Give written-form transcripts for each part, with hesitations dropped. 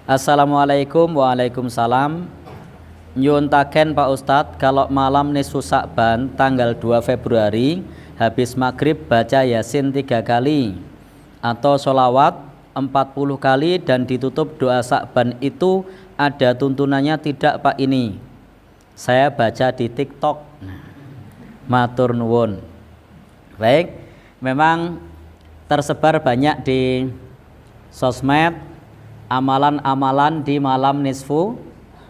Assalamualaikum. Waalaikumsalam. Nyuwun taken Pak Ustadz, kalau malam nisfu Sa'ban tanggal 2 Februari habis maghrib baca Yasin 3 kali atau sholawat 40 kali dan ditutup doa Sa'ban itu ada tuntunannya tidak Pak ini? Saya baca di TikTok. Matur nuwun. Baik, memang tersebar banyak di sosmed amalan-amalan di malam nisfu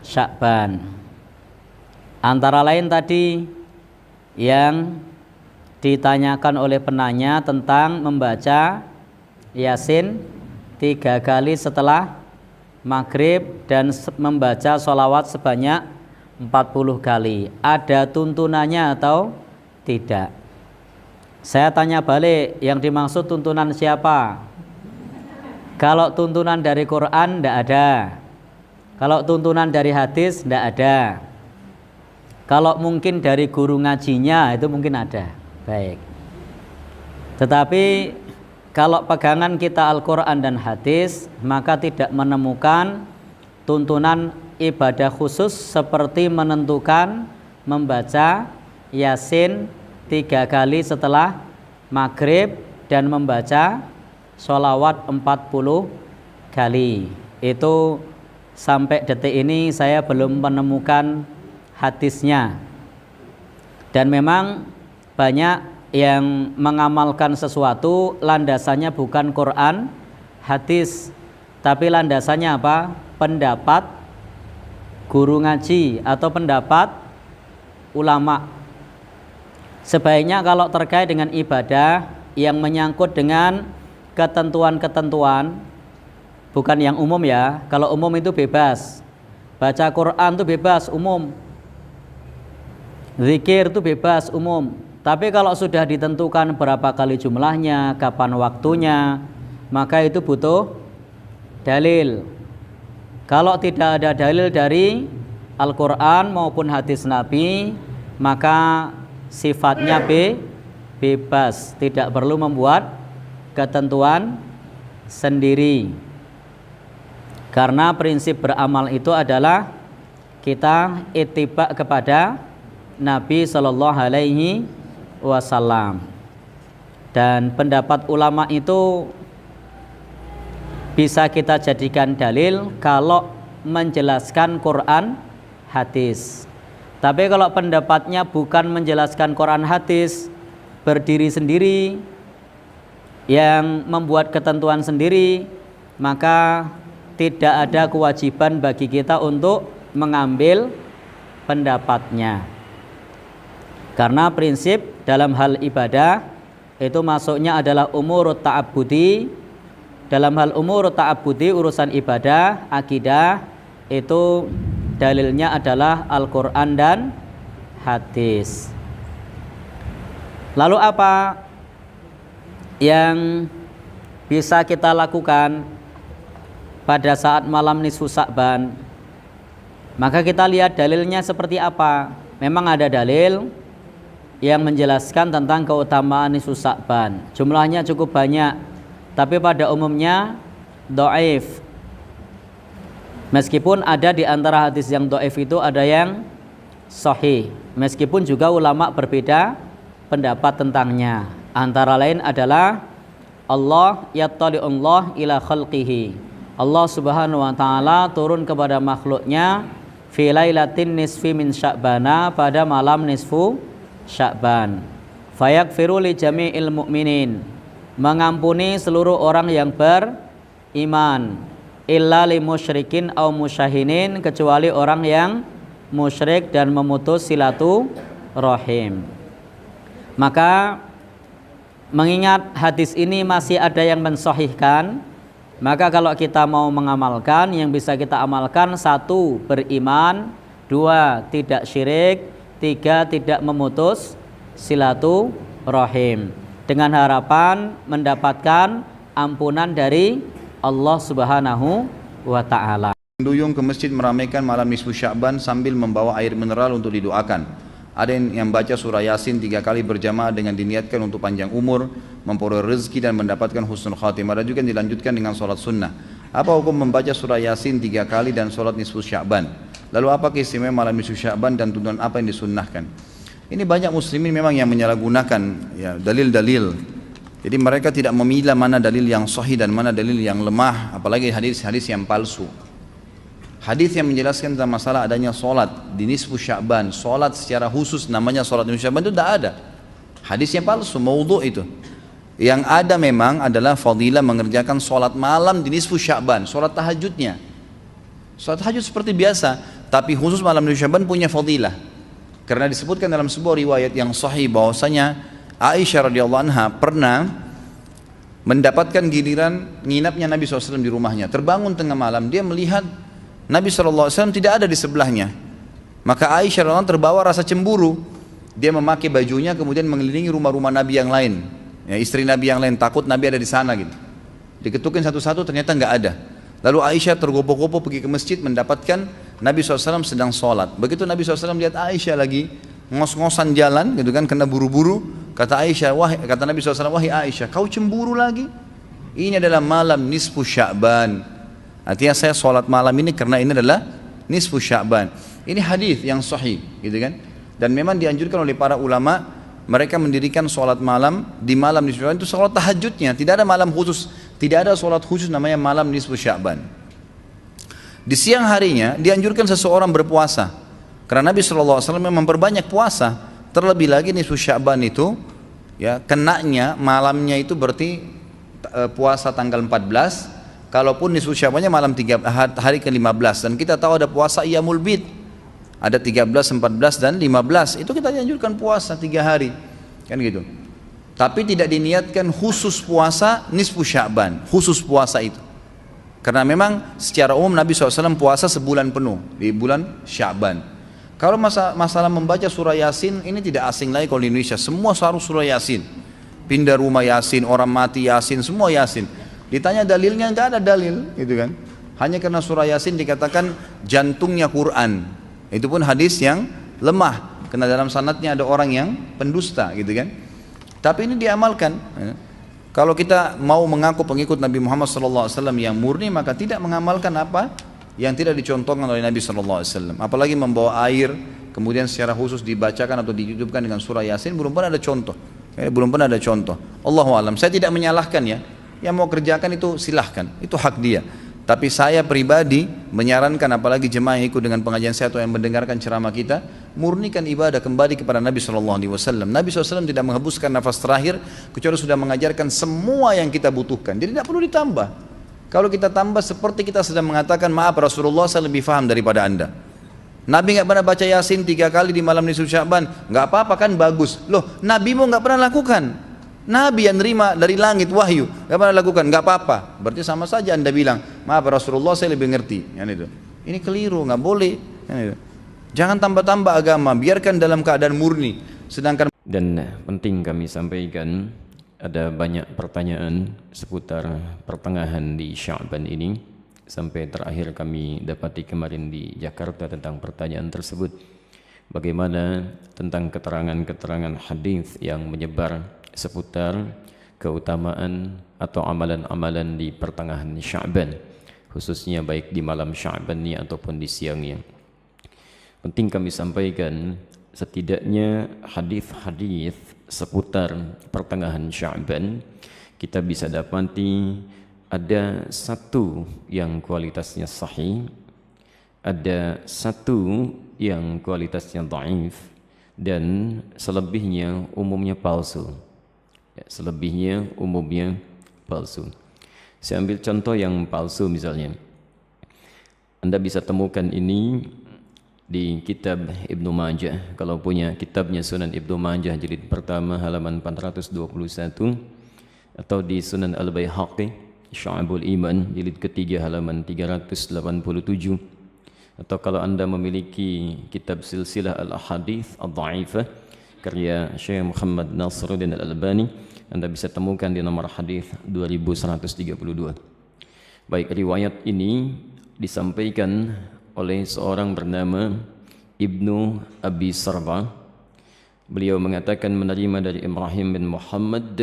Sya'ban. Antara lain tadi yang ditanyakan oleh penanya tentang membaca Yasin 3 kali setelah maghrib dan membaca sholawat sebanyak 40 kali. Ada tuntunannya atau tidak? Saya tanya balik, yang dimaksud tuntunan siapa? Kalau tuntunan dari Quran tidak ada. Kalau tuntunan dari hadis tidak ada. Kalau mungkin dari guru ngajinya itu mungkin ada. Baik. Tetapi kalau pegangan kita Al-Quran dan hadis, maka tidak menemukan tuntunan ibadah khusus seperti menentukan membaca Yasin 3 kali setelah maghrib dan membaca sholawat 40 kali. Itu sampai detik ini saya belum menemukan hadisnya. Dan memang banyak yang mengamalkan sesuatu landasannya bukan Quran, hadis, tapi landasannya apa? Pendapat guru ngaji atau pendapat ulama. Sebaiknya kalau terkait dengan ibadah yang menyangkut dengan ketentuan-ketentuan, bukan yang umum ya. Kalau umum itu bebas, baca Quran itu bebas, umum. Zikir itu bebas, umum. Tapi kalau sudah ditentukan berapa kali jumlahnya, kapan waktunya, maka itu butuh dalil. Kalau tidak ada dalil dari Al-Quran maupun hadis Nabi, maka sifatnya bebas, tidak perlu membuat ketentuan sendiri. Karena prinsip beramal itu adalah kita ittiba kepada Nabi Shallallahu Alaihi Wasallam. Dan pendapat ulama itu bisa kita jadikan dalil kalau menjelaskan Quran hadis. Tapi kalau pendapatnya bukan menjelaskan Quran hadis, berdiri sendiri, yang membuat ketentuan sendiri, maka tidak ada kewajiban bagi kita untuk mengambil pendapatnya. Karena prinsip dalam hal ibadah itu masuknya adalah umurut ta'abbudi. Dalam hal umurut ta'abbudi, urusan ibadah, akidah, itu dalilnya adalah Al-Quran dan hadis. Lalu apa yang bisa kita lakukan pada saat malam nisfu Sa'ban? Maka kita lihat dalilnya seperti apa. Memang ada dalil yang menjelaskan tentang keutamaan nisfu Sa'ban. Jumlahnya cukup banyak, tapi pada umumnya dhaif. Meskipun ada di antara hadis yang dhaif itu ada yang sahih. Meskipun juga ulama berbeda pendapat tentangnya. Antara lain adalah Allah yattali'ullah ila khalqihi. Allah Subhanahu wa taala turun kepada makhluknya fi lailatin nisfi min Sya'bana, pada malam nisfu Sya'ban. Fayaghfiru li jami'il mu'minin, mengampuni seluruh orang yang beriman, illa li musyrikin au musyahinin, kecuali orang yang musyrik dan memutus silaturahim. Maka mengingat hadis ini masih ada yang mensahihkan, maka kalau kita mau mengamalkan, yang bisa kita amalkan: 1. Beriman, 2. Tidak syirik, 3. Tidak memutus silaturahim, dengan harapan mendapatkan ampunan dari Allah Subhanahu wa ta'ala. Duyung ke masjid meramaikan malam nisfu Sya'ban sambil membawa air mineral untuk didoakan. Ada yang baca surah Yasin 3 kali berjamaah dengan diniatkan untuk panjang umur, memperoleh rezeki dan mendapatkan husnul khatimah. Ada juga yang dilanjutkan dengan sholat sunnah. Apa hukum membaca surah Yasin 3 kali dan sholat nisfu Sya'ban? Lalu apa keistimewaan malam nisfu Sya'ban dan tuntunan apa yang disunnahkan? Ini banyak muslimin memang yang menyalahgunakan ya, dalil-dalil. Jadi mereka tidak memilah mana dalil yang sahih dan mana dalil yang lemah, apalagi hadis-hadis yang palsu. Hadis yang menjelaskan tentang masalah adanya sholat di nisfu Sya'ban, sholat secara khusus namanya sholat nisfu Sya'ban itu tidak ada. Hadis yang palsu, maudhu' itu. Yang ada memang adalah fadilah mengerjakan sholat malam di nisfu Sya'ban, sholat tahajudnya. Sholat tahajud seperti biasa, tapi khusus malam nisfu Sya'ban punya fadilah. Karena disebutkan dalam sebuah riwayat yang sahih bahwasanya Aisyah radhiyallahu anha pernah mendapatkan giliran nginapnya Nabi SAW di rumahnya. Terbangun tengah malam, dia melihat Nabi SAW tidak ada di sebelahnya. Maka Aisyah radhiyallahu anha terbawa rasa cemburu. Dia memakai bajunya kemudian mengelilingi rumah-rumah Nabi yang lain. Ya, istri Nabi yang lain takut Nabi ada di sana gitu. Diketukin satu-satu ternyata nggak ada. Lalu Aisyah tergopoh-gopoh pergi ke masjid mendapatkan Nabi SAW sedang sholat. Begitu Nabi SAW lihat Aisyah lagi ngos-ngosan jalan gitu kan, kena buru-buru. Kata Nabi SAW, wahai Aisyah, kau cemburu lagi? Ini adalah malam nisfu Sya'ban. Artinya saya sholat malam ini karena ini adalah nisfu Sya'ban. Ini hadis yang sahih gitu kan. Dan memang dianjurkan oleh para ulama mereka mendirikan sholat malam di malam nisfu Sya'ban itu sholat tahajudnya, tidak ada malam khusus, tidak ada sholat khusus namanya malam nisfu Sya'ban. Di siang harinya dianjurkan seseorang berpuasa karena Nabi SAW memperbanyak puasa, terlebih lagi nisfu Sya'ban itu ya kenanya malamnya itu berarti puasa tanggal 14, kalaupun nisfu Sya'bannya malam hari ke-15, dan kita tahu ada puasa Iyamul Bid. Ada 13, 14 dan 15. Itu kita dianjurkan puasa 3 hari. Kan gitu. Tapi tidak diniatkan khusus puasa nisfu Sya'ban, khusus puasa itu. Karena memang secara umum Nabi SAW puasa sebulan penuh di bulan Sya'ban. Kalau masalah membaca surah Yasin, ini tidak asing lagi kalau di Indonesia. Semua harus surah Yasin. Pindah rumah Yasin, orang mati Yasin, semua Yasin. Ditanya dalilnya, nggak ada dalil, gitu kan. Hanya karena surah Yasin dikatakan jantungnya Quran. Itu pun hadis yang lemah, karena dalam sanadnya ada orang yang pendusta gitu kan. Tapi ini diamalkan. Kalau kita mau mengaku pengikut Nabi Muhammad SAW yang murni, maka tidak mengamalkan apa yang tidak dicontohkan oleh Nabi SAW. Apalagi membawa air kemudian secara khusus dibacakan atau ditutupkan dengan surah Yasin, belum pernah ada contoh. Belum pernah ada contoh. Allahu a'lam. Saya tidak menyalahkan ya. Yang mau kerjakan itu silahkan, itu hak dia. Tapi saya pribadi menyarankan, apalagi jemaah yang ikut dengan pengajian saya atau yang mendengarkan ceramah kita, murnikan ibadah kembali kepada Nabi SAW. Nabi SAW tidak menghembuskan nafas terakhir kecuali sudah mengajarkan semua yang kita butuhkan. Jadi tidak perlu ditambah. Kalau kita tambah seperti kita sedang mengatakan, maaf Rasulullah, saya lebih faham daripada anda. Nabi nggak pernah baca Yasin 3 kali di malam nisfu Sya'ban, nggak apa-apa kan, bagus. Loh, Nabi mau nggak pernah lakukan. Nabi yang nerima dari langit wahyu nggak pernah lakukan, nggak apa-apa. Berarti sama saja anda bilang, maaf Rasulullah, saya lebih ngerti. Itu. Ini keliru, nggak boleh. Itu. Jangan tambah-tambah agama, biarkan dalam keadaan murni. Sedangkan dan penting kami sampaikan, ada banyak pertanyaan seputar pertengahan di Sya'ban ini. Sampai terakhir kami dapati kemarin di Jakarta tentang pertanyaan tersebut. Bagaimana tentang keterangan-keterangan hadis yang menyebar seputar keutamaan atau amalan-amalan di pertengahan Sya'ban, khususnya baik di malam Sya'bannya ataupun di siangnya. Penting kami sampaikan, setidaknya hadis-hadis seputar pertengahan Sya'ban kita bisa dapati ada satu yang kualitasnya sahih, ada satu yang kualitasnya dhaif, dan selebihnya umumnya palsu. Selebihnya umumnya palsu. Saya ambil contoh yang palsu misalnya. Anda bisa temukan ini di kitab Ibnu Majah. Kalau punya kitabnya Sunan Ibnu Majah jilid pertama halaman 421, atau di Sunan Al-Baihaqi Syu'abul Iman jilid ketiga halaman 387, atau kalau Anda memiliki kitab Silsilah Al-Ahadits Ad-Dha'ifah karya Syekh Muhammad Nasiruddin Al-Albani, Anda bisa temukan di nomor hadis 2132. Baik, riwayat ini disampaikan oleh seorang bernama Ibnu Abi Sarba. Beliau mengatakan menerima dari Ibrahim bin Muhammad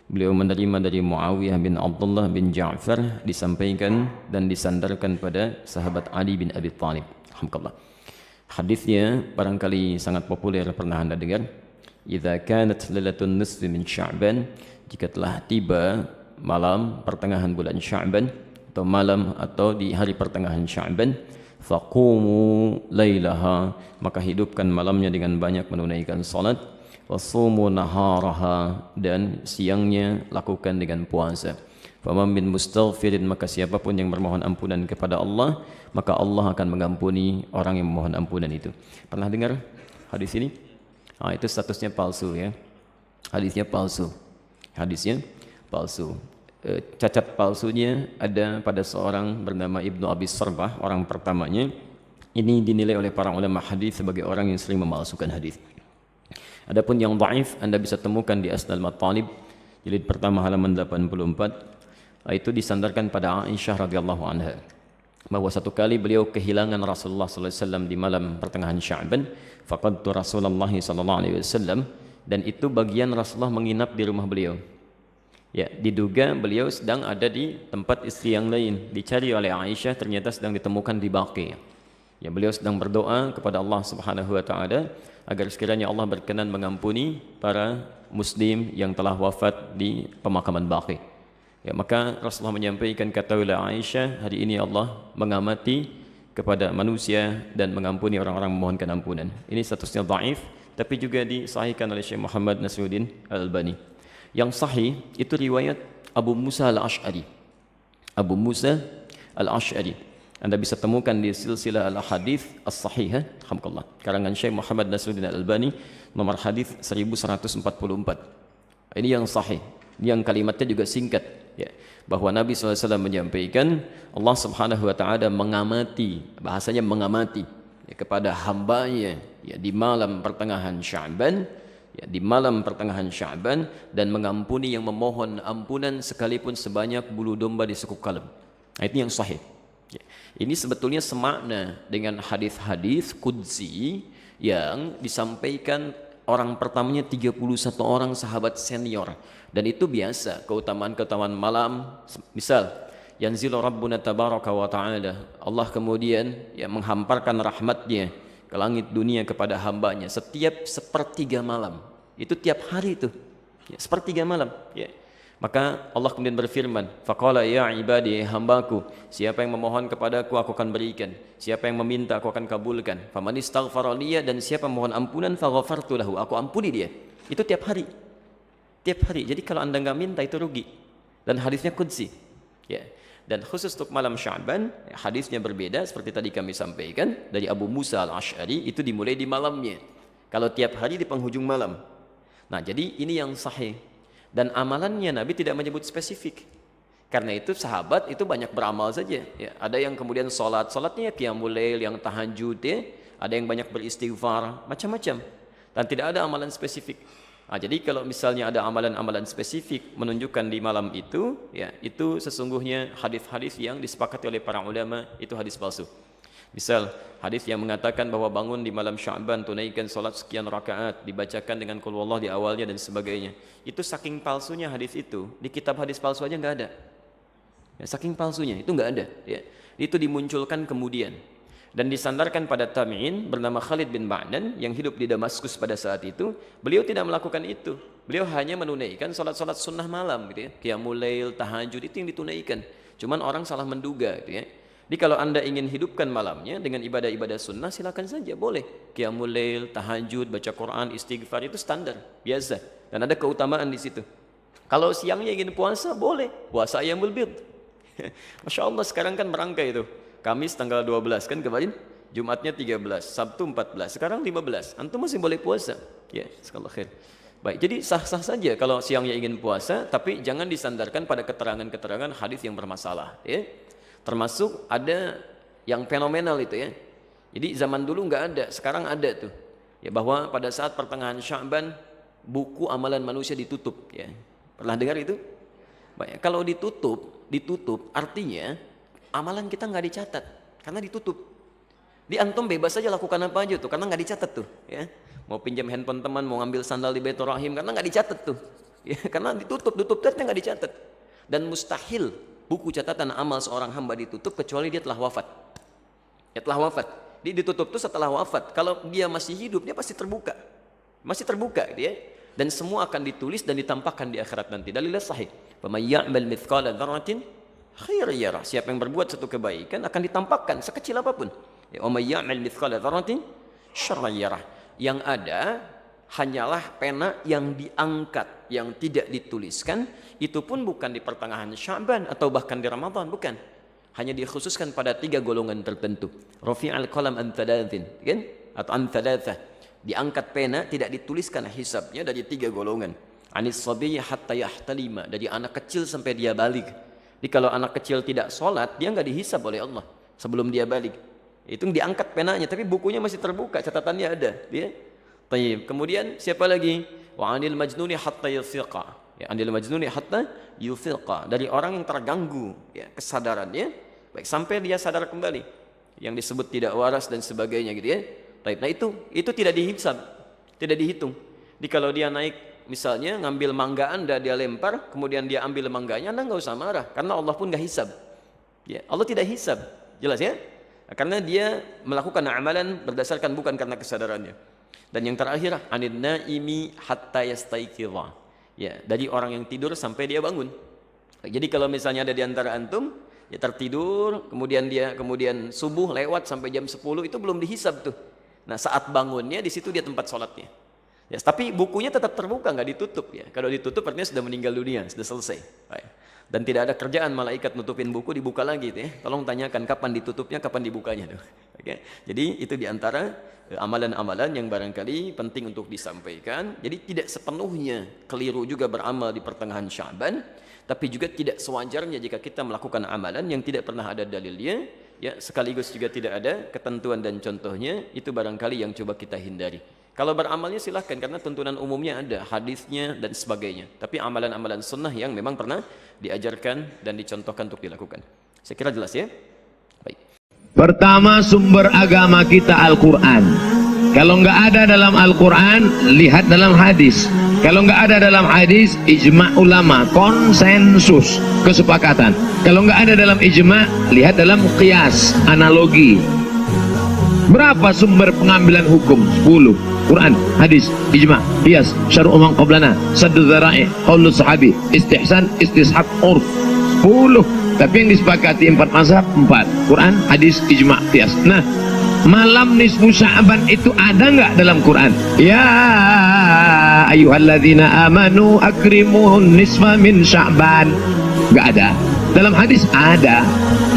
Beliau menerima dari Muawiyah bin Abdullah bin Ja'far, disampaikan dan disandarkan pada sahabat Ali bin Abi Thalib. Alhamdulillah. Hadisnya barangkali sangat populer, pernah Anda dengar. Idza kanat lailatun nisfi min Sya'ban, jika telah tiba malam pertengahan bulan Sya'ban atau malam atau di hari pertengahan Sya'ban, faqumu lailaha, maka hidupkan malamnya dengan banyak menunaikan salat, wasumu naharaha, dan siangnya lakukan dengan puasa. Faman min mustaghfirin, maka siapapun yang bermohon ampunan kepada Allah, maka Allah akan mengampuni orang yang memohon ampunan itu. Pernah dengar hadis ini? Itu statusnya palsu ya. Hadisnya palsu. Hadisnya palsu. Cacat palsunya ada pada seorang bernama Ibnu Abi Sarbah, orang pertamanya. Ini dinilai oleh para ulama hadis sebagai orang yang sering memalsukan hadis. Adapun yang dhaif Anda bisa temukan di Asnal Matalib jilid pertama halaman 84. Itu disandarkan pada Aisyah radhiyallahu anha bahwa satu kali beliau kehilangan Rasulullah sallallahu alaihi wasallam di malam pertengahan Sya'ban, faqadtu Rasulullah sallallahu alaihi wasallam, dan itu bagian Rasulullah menginap di rumah beliau. Ya, diduga beliau sedang ada di tempat istri yang lain, dicari oleh Aisyah, ternyata sedang ditemukan di Baqi. Ya, beliau sedang berdoa kepada Allah Subhanahu wa taala agar sekiranya Allah berkenan mengampuni para muslim yang telah wafat di pemakaman Baqi. Ya, maka Rasulullah menyampaikan, katakanlah Aisyah, hari ini Allah mengamati kepada manusia dan mengampuni orang-orang memohonkan ampunan. Ini statusnya dhaif, tapi juga disahihkan oleh Syekh Muhammad Nasiruddin Al-Albani. Yang sahih itu riwayat Abu Musa Al-Ash'ari. Abu Musa Al-Ash'ari. Anda bisa temukan di silsilah al-hadith as-sahihah, alhamdulillah, karangan Syekh Muhammad Nasiruddin Al-Albani, nomor hadith 1144. Ini yang sahih. Yang kalimatnya juga singkat, ya, bahwa Nabi SAW menyampaikan Allah Subhanahu wa taala mengamati, bahasanya mengamati, ya, kepada hambanya, ya, di malam pertengahan Sya'ban, ya, di malam pertengahan Sya'ban, dan mengampuni yang memohon ampunan sekalipun sebanyak bulu domba di sekuk kalem. Nah, itu yang sahih. Ya. Ini sebetulnya semakna dengan hadis-hadis qudsi yang disampaikan orang pertamanya 31 orang sahabat senior, dan itu biasa keutamaan-keutamaan malam. Misal yanzilu rabbuna tabaraka wa ta'ala, Allah kemudian ya menghamparkan rahmatnya ke langit dunia kepada hambanya setiap sepertiga malam. Itu tiap hari itu ya, sepertiga malam ya. Maka Allah kemudian berfirman, faqala ya ibadi, hambaku, siapa yang memohon kepadaku aku akan berikan, siapa yang meminta aku akan kabulkan, faman istaghfara liya, dan siapa mohon ampunan faghafartu lahu, aku ampuni dia. Itu tiap hari. Tiap hari. Jadi kalau Anda enggak minta itu rugi. Dan hadisnya qudsi. Ya. Dan khusus untuk malam Sya'ban, hadisnya berbeda seperti tadi kami sampaikan dari Abu Musa Al-Ash'ari, itu dimulai di malamnya. Kalau tiap hari di penghujung malam. Nah, jadi ini yang sahih. Dan amalannya Nabi tidak menyebut spesifik. Karena itu sahabat itu banyak beramal saja. Ya, ada yang kemudian salatnya qiyamul lail, yang tahajud, ya. Ada yang banyak beristighfar, macam-macam. Dan tidak ada amalan spesifik. Nah, jadi kalau misalnya ada amalan-amalan spesifik menunjukkan di malam itu, ya, itu sesungguhnya hadis-hadis yang disepakati oleh para ulama itu hadis palsu. Misal hadis yang mengatakan bahwa bangun di malam Sya'ban, tunaikan salat sekian rakaat, dibacakan dengan qul huwallah di awalnya dan sebagainya. Itu saking palsunya hadis itu, di kitab hadis palsu aja nggak ada. Ya, saking palsunya itu nggak ada. Ya. Itu dimunculkan kemudian dan disandarkan pada tabi'in bernama Khalid bin Ma'dan yang hidup di Damaskus pada saat itu. Beliau tidak melakukan itu. Beliau hanya menunaikan salat-salat sunnah malam, gitu ya. Qiyamul lail, tahajud, itu yang ditunaikan. Cuman orang salah menduga, gitu ya. Jadi kalau Anda ingin hidupkan malamnya dengan ibadah-ibadah sunnah, silakan saja, boleh. Qiyamul lail, tahajud, baca Quran, istighfar, itu standar, biasa. Dan ada keutamaan di situ. Kalau siangnya ingin puasa, boleh. Puasa ayyamul bid. Masya Allah, sekarang kan merangkai itu. Kamis tanggal 12 kan kemarin, Jumatnya 13, Sabtu 14, sekarang 15. Antum masih boleh puasa. Ya, sekallah khair. Baik, jadi sah-sah saja kalau siangnya ingin puasa, tapi jangan disandarkan pada keterangan-keterangan hadis yang bermasalah, ya. Termasuk ada yang fenomenal itu, ya. Jadi zaman dulu nggak ada, sekarang ada tuh. Ya, bahwa pada saat pertengahan Sya'ban buku amalan manusia ditutup, ya. Pernah dengar itu? Baik, kalau ditutup artinya amalan kita nggak dicatat karena ditutup. Di antum bebas saja lakukan apa aja tuh karena nggak dicatat tuh, ya. Mau pinjam handphone teman, mau ngambil sandal di Baitur Rahim karena nggak dicatat tuh. ya, karena ditutup ternyata nggak dicatat. Dan mustahil buku catatan amal seorang hamba ditutup kecuali dia telah wafat. Ya telah wafat. Dia ditutup itu setelah wafat. Kalau dia masih hidup, dia pasti terbuka. Masih terbuka dia. Dan semua akan ditulis dan ditampakkan di akhirat nanti. Dalilnya sahih. Faman ya'mal mithqala dzarratin khairan yarah. Siapa yang berbuat satu kebaikan akan ditampakkan sekecil apapun. Ya, wa may ya'mal mithqala dzarratin syarran yarah. Yang ada hanyalah pena yang diangkat, yang tidak dituliskan. Itu pun bukan di pertengahan Sya'ban atau bahkan di Ramadan, bukan. Hanya dikhususkan pada 3 golongan tertentu. Rafi'al qalam an thalathin, kan? Atau an thalathah. Diangkat pena, tidak dituliskan hisabnya dari 3 golongan. Anis sabiyyi hatta yahtalima, dari anak kecil sampai dia balik. Jadi kalau anak kecil tidak sholat, dia nggak dihisab oleh Allah sebelum dia balik. Itu diangkat penanya, tapi bukunya masih terbuka, catatannya ada. Dia. Kemudian siapa lagi? Wa anil majnuni hatta yufiqa. Ya, anil majnuni hatta yufiqa, dari orang yang terganggu ya, kesadarannya, baik sampai dia sadar kembali, yang disebut tidak waras dan sebagainya gitu ya. Nah itu tidak dihisab, tidak dihitung. Jadi kalau dia naik misalnya ngambil mangga Anda, dia lempar, kemudian dia ambil mangganya, Anda nggak usah marah, karena Allah pun nggak hisab. Ya, Allah tidak hisab, jelas ya? Karena dia melakukan amalan berdasarkan bukan karena kesadarannya. Dan yang terakhir, anin naimi hatta yastaiqidha. Ya, dari orang yang tidur sampai dia bangun. Jadi kalau misalnya ada di antara antum, ya tertidur, kemudian subuh lewat sampai jam 10, itu belum dihisab tuh. Nah, saat bangunnya di situ dia tempat sholatnya. Ya, tapi bukunya tetap terbuka, nggak ditutup ya. Kalau ditutup artinya sudah meninggal dunia, sudah selesai. Baik. Dan tidak ada kerjaan malaikat nutupin buku, dibuka lagi tuh ya. Tolong tanyakan kapan ditutupnya, kapan dibukanya tuh. Oke. Jadi itu diantara amalan-amalan yang barangkali penting untuk disampaikan. Jadi tidak sepenuhnya keliru juga beramal di pertengahan Sya'ban, tapi juga tidak sewajarnya jika kita melakukan amalan yang tidak pernah ada dalilnya, ya, sekaligus juga tidak ada ketentuan dan contohnya. Itu barangkali yang coba kita hindari. Kalau beramalnya silahkan, karena tuntunan umumnya ada, hadisnya dan sebagainya. Tapi amalan-amalan sunnah yang memang pernah diajarkan dan dicontohkan untuk dilakukan. Saya kira jelas ya. Baik. Pertama, sumber agama kita Al-Quran. Kalau nggak ada dalam Al-Quran, lihat dalam hadis. Kalau nggak ada dalam hadis, ijma' ulama, konsensus, kesepakatan. Kalau nggak ada dalam ijma', lihat dalam qiyas, analogi. Berapa sumber pengambilan hukum? 10. Quran, hadis, ijma', qiyas, syar'u man qablana, saddu dzara'i, qaulus sahabi, istihsan, istishab, urf. 10. Tapi yang disepakati 4 mazhab, 4. Quran, hadis, ijma', qiyas. Nah, malam nisfu Sya'ban itu ada nggak dalam Quran? Ya ayyuhalladzina amanu akrimun nisfa min Sya'ban. Nggak ada. Dalam hadis ada.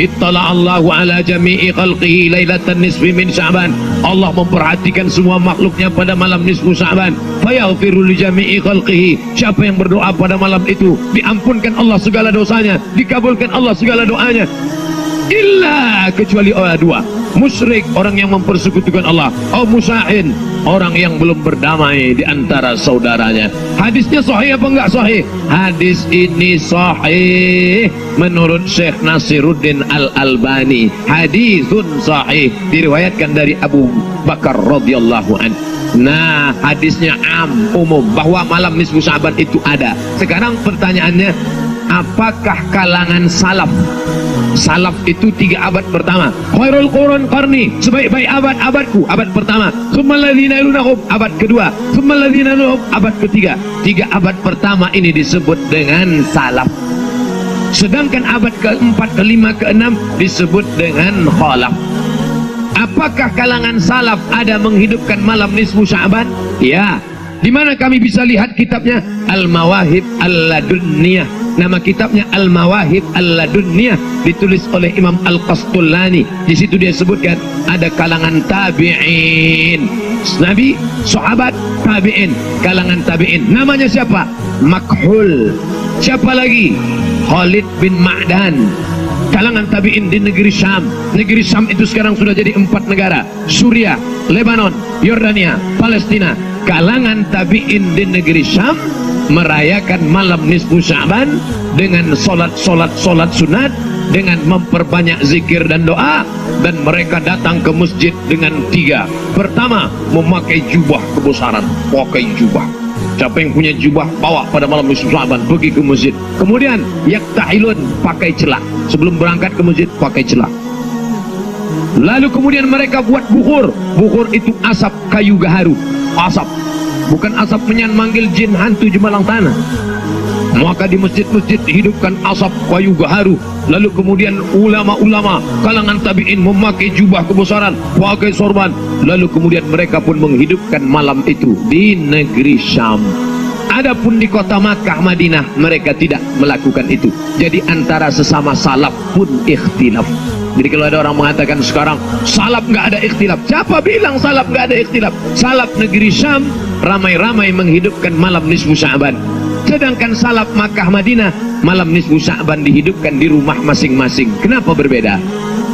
Ittala'allahu ala jami'i khalqihi lailatan nisfi min Sya'ban. Allah memperhatikan semua makhluknya pada malam nisfu Sya'ban. Fayaghfiru li jami'i khalqihi. Siapa yang berdoa pada malam itu, diampunkan Allah segala dosanya, dikabulkan Allah segala doanya. Illa, kecuali orang 2. Musyrik, orang yang mempersekutukan Allah. Musahin, orang yang belum berdamai di antara saudaranya. Hadisnya sahih apa enggak sahih? Hadis ini sahih menurut Syekh Nasiruddin Al-Albani. Hadisun sahih, diriwayatkan dari Abu Bakar radhiyallahu anhu. Nah, hadisnya umum bahwa malam nisfu Sya'ban itu ada. Sekarang pertanyaannya, apakah kalangan salaf? Salaf itu 3 abad pertama. Khairul qurun qarni, sebaik-baik abad-abadku, abad pertama. Tsummal ladzina yalunahum, abad kedua. Tsummal ladzina yalunahum, abad ketiga. 3 abad pertama ini disebut dengan salaf. Sedangkan abad keempat, kelima, keenam disebut dengan khalaf. Apakah kalangan salaf ada menghidupkan malam nisfu Sya'ban? Ya. Di mana kami bisa lihat kitabnya? Al-Mawahib Al-Ladunniyah. Nama kitabnya Al-Mawahib Al-Ladunniyah, ditulis oleh Imam Al-Qastullani. Di situ dia sebutkan ada kalangan tabi'in. Nabi, sahabat, tabi'in, kalangan tabi'in. Namanya siapa? Makhul. Siapa lagi? Khalid bin Ma'dan. Kalangan tabi'in di negeri Syam. Negeri Syam itu sekarang sudah jadi 4 negara. Suriah, Lebanon, Yordania, Palestina. Kalangan tabi'in di negeri Syam merayakan malam nisfu Sya'ban dengan solat sunat, dengan memperbanyak zikir dan doa, dan mereka datang ke masjid dengan 3. Pertama, memakai jubah kebesaran, pakai jubah. Siapa yang punya jubah, bawa pada malam nisfu Sya'ban, pergi ke masjid. Kemudian yaktahilun, pakai celak. Sebelum berangkat ke masjid, pakai celak. Lalu kemudian mereka buat bukhur. Bukhur itu asap kayu gaharu. Asap, bukan asap menyan manggil jin hantu jemalang tanah. Maka di masjid-masjid dihidupkan asap kayu gaharu. Lalu kemudian ulama-ulama kalangan tabi'in memakai jubah kebesaran, pakai sorban. Lalu kemudian mereka pun menghidupkan malam itu di negeri Syam. Adapun di kota Makkah, Madinah, mereka tidak melakukan itu. Jadi antara sesama salaf pun ikhtilaf. Jadi kalau ada orang mengatakan sekarang salaf nggak ada ikhtilaf, siapa bilang salaf nggak ada ikhtilaf? Salaf negeri Syam ramai-ramai menghidupkan malam nisfu Sya'ban. Sedangkan salaf Makkah Madinah malam nisfu Sya'ban dihidupkan di rumah masing-masing. Kenapa berbeda?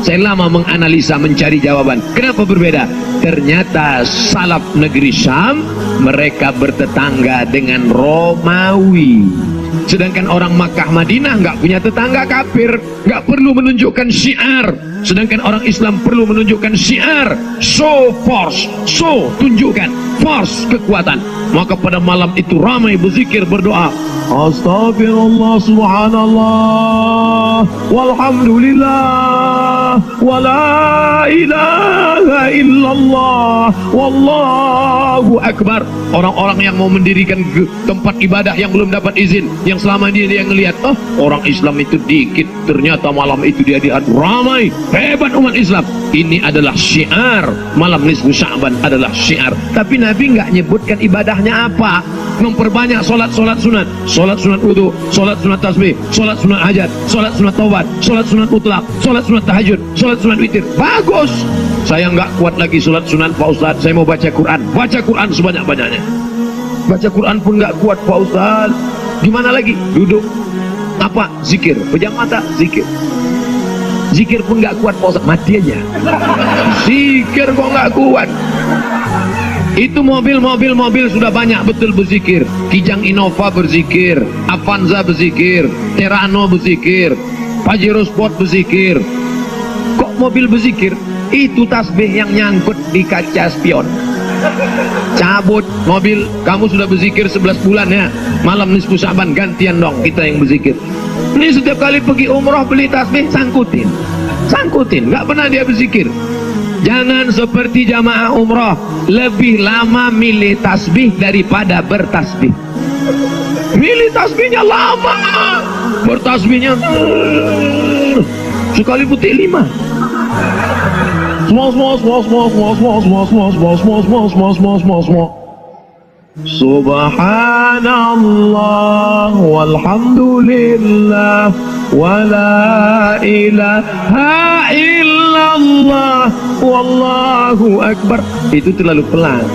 Saya lama menganalisa, mencari jawaban. Kenapa berbeda? Ternyata salaf negeri Syam mereka bertetangga dengan Romawi. Sedangkan orang Makkah Madinah nggak punya tetangga kafir, nggak perlu menunjukkan syiar. Sedangkan orang Islam perlu menunjukkan syiar, show force, show tunjukkan force, kekuatan. Maka pada malam itu ramai berzikir, berdoa, Astagfirullah, subhanallah, walhamdulillah, wala ilaha illallah, wallahu akbar. Orang-orang yang mau mendirikan tempat ibadah yang belum dapat izin, yang selama ini dia ngelihat, oh orang Islam itu dikit, ternyata malam itu dia lihat ramai, hebat umat Islam. Ini adalah syiar, malam nisfu Sya'ban adalah syiar. Tapi Nabi nggak nyebutkan ibadahnya apa. Memperbanyak solat-solat sunat, solat sunat wudu, solat sunat tasbih, solat sunat hajat, solat sunat taubat, solat sunat mutlak, solat sunat tahajud, solat sunat witir. Bagus. Saya nggak kuat lagi solat sunat Pak Ustadz, saya mau baca Quran. Baca Quran sebanyak-banyaknya. Baca Quran pun nggak kuat Pak Ustadz. Gimana lagi? Duduk. Apa? Zikir. Pejam mata, zikir. Zikir pun nggak kuat Pak Ustadz, mati aja. Zikir kok nggak kuat. Itu mobil sudah banyak betul berzikir. Kijang Innova berzikir, Avanza berzikir, Terano berzikir, Pajero Sport berzikir. Kok mobil berzikir? Itu tasbih yang nyangkut di kaca spion. Cabut mobil, kamu sudah berzikir 11 bulan ya. Malam nisfu Sya'ban gantian dong kita yang berzikir. Ini setiap kali pergi umroh beli tasbih sangkutin, nggak pernah dia berzikir. Jangan seperti jamaah umroh, lebih lama milih tasbih daripada bertasbih. Milih tasbihnya lama, bertasbihnya sekali putih 5. Subhanallah walhamdulillah wala ilaha illallah wallahu akbar. Itu terlalu pelan.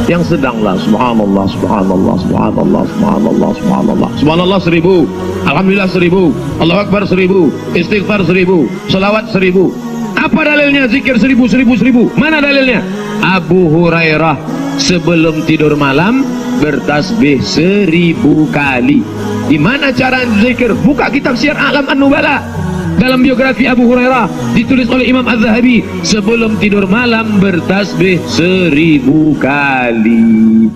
Yang sedanglah subhanallah, subhanallah, subhanallah, subhanallah, subhanallah, subhanallah 1000, alhamdulillah 1000, Allahu akbar 1000, istighfar 1000, salawat 1000. Apa dalilnya zikir 1000? Mana dalilnya? Abu Hurairah sebelum tidur malam bertasbih 1000 kali. Di mana cara zikir? Buka kitab Syiar A'lam An-Nubala. Dalam biografi Abu Hurairah ditulis oleh Imam Az-Zahabi, sebelum tidur malam bertasbih 1000 kali.